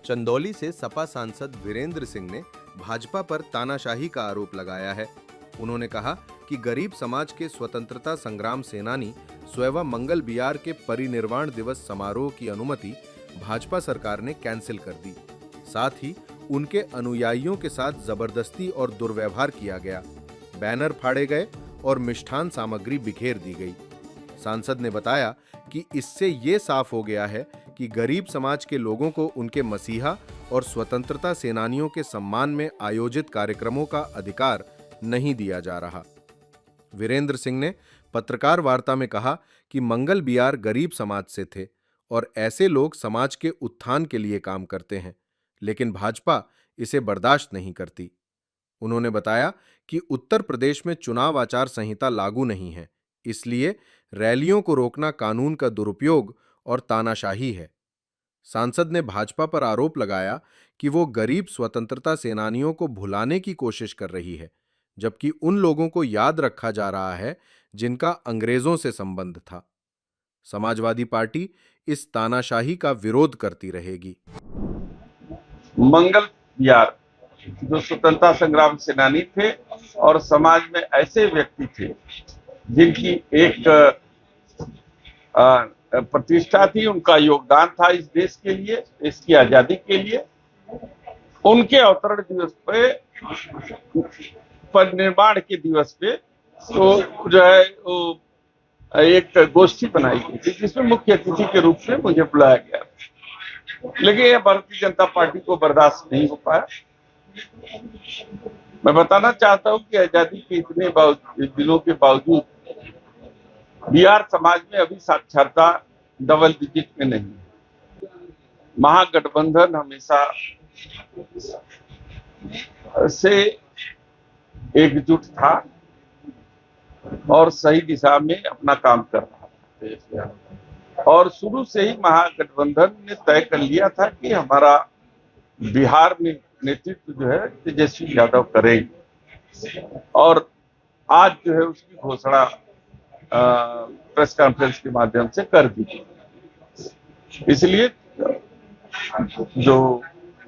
चंदौली से सपा सांसद वीरेंद्र सिंह ने भाजपा पर तानाशाही का आरोप लगाया है। उन्होंने कहा कि गरीब समाज के स्वतंत्रता संग्राम सेनानी स्वयं मंगल बियार के परिनिर्वाण दिवस समारोह की अनुमति भाजपा सरकार ने कैंसिल कर दी। साथ ही उनके अनुयायियों के साथ जबरदस्ती और दुर्व्यवहार किया गया, बैनर फाड़े गए और मिष्ठान सामग्री बिखेर दी गई। सांसद ने बताया कि इससे ये साफ हो गया है कि गरीब समाज के लोगों को उनके मसीहा और स्वतंत्रता सेनानियों के सम्मान में आयोजित कार्यक्रमों का अधिकार नहीं दिया जा रहा। वीरेंद्र सिंह ने पत्रकार वार्ता में कहा कि मंगल बियार गरीब समाज से थे और ऐसे लोग समाज के उत्थान के लिए काम करते हैं, लेकिन भाजपा इसे बर्दाश्त नहीं करती। उन्होंने बताया कि उत्तर प्रदेश में चुनाव आचार संहिता लागू नहीं है, इसलिए रैलियों को रोकना कानून का दुरुपयोग और तानाशाही है। सांसद ने भाजपा पर आरोप लगाया कि वो गरीब स्वतंत्रता सेनानियों को भुलाने की कोशिश कर रही है, जबकि उन लोगों को याद रखा जा रहा है जिनका अंग्रेजों से संबंध था। समाजवादी पार्टी इस तानाशाही का विरोध करती रहेगी। मंगल बियार जो स्वतंत्रता संग्राम सेनानी थे और समाज में ऐसे व्यक्ति थे जिनकी एक प्रतिष्ठा थी, उनका योगदान था इस देश के लिए, इसकी आजादी के लिए। उनके अवतरण दिवस पे, परिनिर्वाण के दिवस पे तो जो है वो एक गोष्ठी बनाई गई थी जिसमें मुख्य अतिथि के रूप में मुझे बुलाया गया, लेकिन यह भारतीय जनता पार्टी को बर्दाश्त नहीं हो पाया। मैं बताना चाहता हूं कि आजादी के इतने दिनों के बावजूद बिहार समाज में अभी साक्षरता डबल डिजिट में नहीं है। महागठबंधन हमेशा से एकजुट था और सही दिशा में अपना काम कर रहा था, और शुरू से ही महागठबंधन ने तय कर लिया था कि हमारा बिहार में नेतृत्व जो है तेजस्वी यादव करेंगे, और आज जो है उसकी घोषणा प्रेस कॉन्फ्रेंस के माध्यम से कर दी। इसलिए जो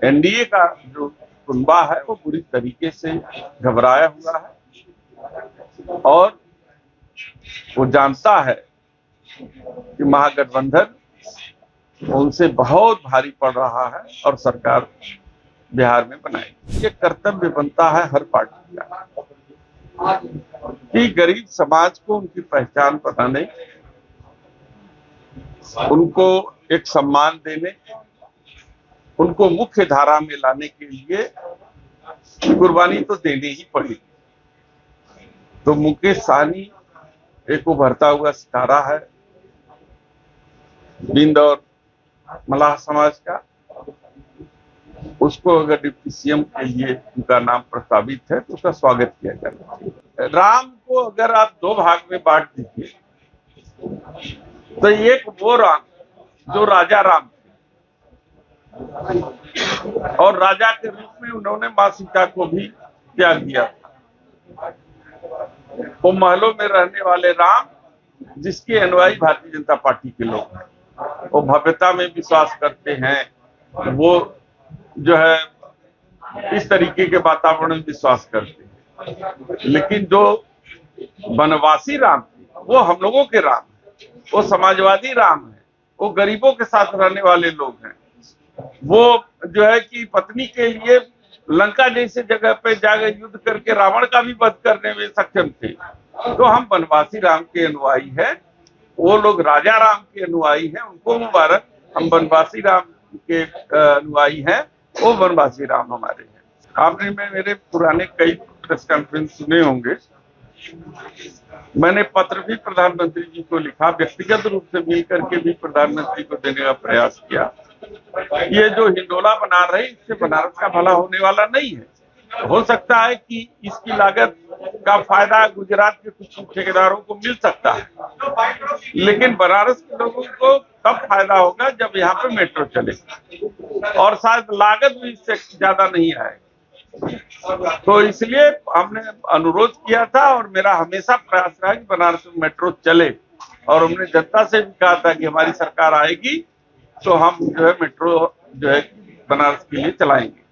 एनडीए का जो कुनबा है वो पूरी तरीके से घबराया हुआ है और वो जानता है कि महागठबंधन उनसे बहुत भारी पड़ रहा है और सरकार बिहार में बनाएगी। ये कर्तव्य बनता है हर पार्टी का कि गरीब समाज को उनकी पहचान बनाने, उनको एक सम्मान देने, उनको मुख्य धारा में लाने के लिए कुर्बानी तो देनी ही पड़ेगी। तो मुकेश सहनी एक उभरता हुआ सितारा है बिंद और मलाह समाज का, उसको अगर डिप्टी सीएम के लिए उनका नाम प्रस्तावित है तो उसका स्वागत किया जाएगा। राम को अगर आप दो भाग में बांट दीजिए तो एक वो राम जो राजा राम थे और राजा के रूप में उन्होंने मां सीता को भी त्याग दिया था, वो महलों में रहने वाले राम जिसके अनुयायी भारतीय जनता पार्टी के लोग हैं, वो भव्यता में विश्वास करते हैं, वो जो है इस तरीके के वातावरण में विश्वास करते हैं। लेकिन जो वनवासी राम थे वो हम लोगों के राम है, वो समाजवादी राम है, वो गरीबों के साथ रहने वाले लोग हैं, वो जो है कि पत्नी के लिए लंका जैसे जगह पे जाकर युद्ध करके रावण का भी वध करने में सक्षम थे। तो हम वनवासी राम के अनुयायी हैं, वो लोग राजा राम के अनुयायी हैं, उनको मुबारक। हम वनवासी राम के अनुयायी हैं, वो वनवासी राम हमारे हैं। आपने मेरे पुराने कई प्रेस कॉन्फ्रेंस सुने होंगे, मैंने पत्र भी प्रधानमंत्री जी को लिखा, व्यक्तिगत रूप से मिल करके भी प्रधानमंत्री को देने का प्रयास किया। ये जो हिंडोला बना रहे इससे बनारस का भला होने वाला नहीं है। हो सकता है कि इसकी लागत का फायदा गुजरात के कुछ ठेकेदारों को मिल सकता है, लेकिन बनारस के लोगों को तब फायदा होगा जब यहाँ पे मेट्रो चलेगा, और शायद लागत भी इससे ज्यादा नहीं आएगी। तो इसलिए हमने अनुरोध किया था और मेरा हमेशा प्रयास रहा कि बनारस में मेट्रो चले, और हमने जनता से भी कहा था कि हमारी सरकार आएगी तो हम जो है मेट्रो जो है बनारस के लिए चलाएंगे।